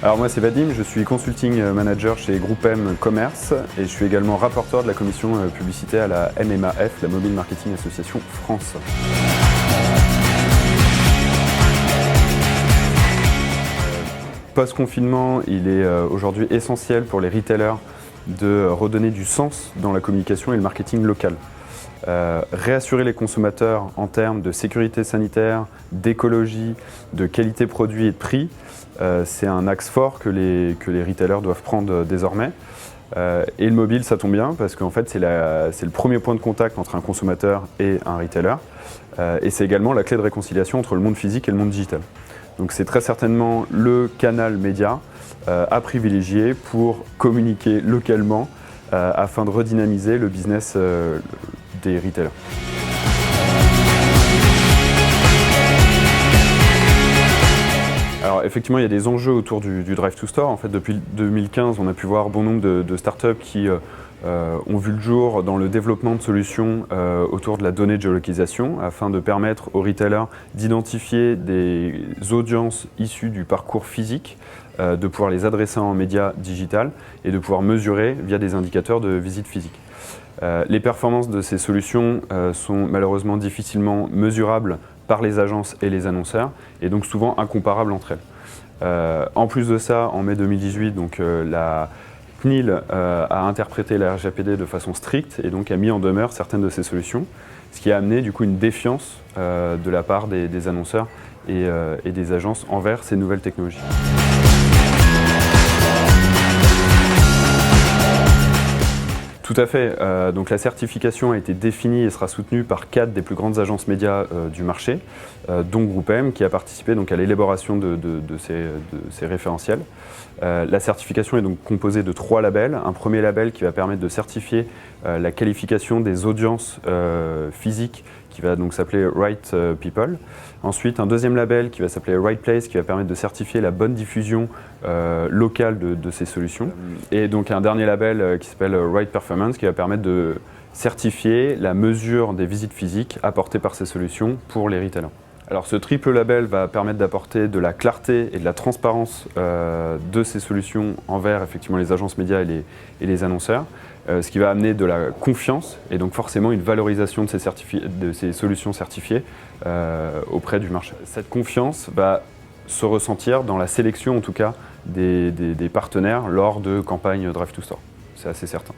Alors moi c'est Vadim, je suis consulting manager chez Groupem Commerce et je suis également rapporteur de la commission publicité à la MMAF, la Mobile Marketing Association France. Post-confinement, il est aujourd'hui essentiel pour les retailers de redonner du sens dans la communication et le marketing local. Réassurer les consommateurs en termes de sécurité sanitaire, d'écologie, de qualité produit et de prix, c'est un axe fort que les retailers doivent prendre désormais. Et le mobile, ça tombe bien parce qu'en fait, c'est le premier point de contact entre un consommateur et un retailer. Et c'est également la clé de réconciliation entre le monde physique et le monde digital. Donc c'est très certainement le canal média à privilégier pour communiquer localement afin de redynamiser le business des retailers. Alors effectivement, il y a des enjeux autour du Drive to Store. En fait, depuis 2015, on a pu voir bon nombre de startups qui ont vu le jour dans le développement de solutions autour de la donnée de géolocalisation afin de permettre aux retailers d'identifier des audiences issues du parcours physique, de pouvoir les adresser en médias digital et de pouvoir mesurer via des indicateurs de visite physique. Les performances de ces solutions sont malheureusement difficilement mesurables par les agences et les annonceurs et donc souvent incomparables entre elles. En plus de ça, en mai 2018, donc, la CNIL a interprété la RGPD de façon stricte et donc a mis en demeure certaines de ces solutions, ce qui a amené du coup une défiance de la part des annonceurs et des agences envers ces nouvelles technologies. Tout à fait. Donc la certification a été définie et sera soutenue par 4 des plus grandes agences médias du marché, dont Groupem, qui a participé donc à l'élaboration de ces référentiels. La certification est donc composée de 3 labels. Un premier label qui va permettre de certifier la qualification des audiences physiques, qui va donc s'appeler Right People. Ensuite, un deuxième label qui va s'appeler Right Place, qui va permettre de certifier la bonne diffusion locale de ces solutions. Et donc un dernier label qui s'appelle Right Performance, qui va permettre de certifier la mesure des visites physiques apportées par ces solutions pour les retailers. Alors ce triple label va permettre d'apporter de la clarté et de la transparence de ces solutions envers effectivement les agences médias et les annonceurs, ce qui va amener de la confiance et donc forcément une valorisation de ces solutions certifiées auprès du marché. Cette confiance va se ressentir dans la sélection en tout cas des partenaires lors de campagnes Drive to Store, c'est assez certain.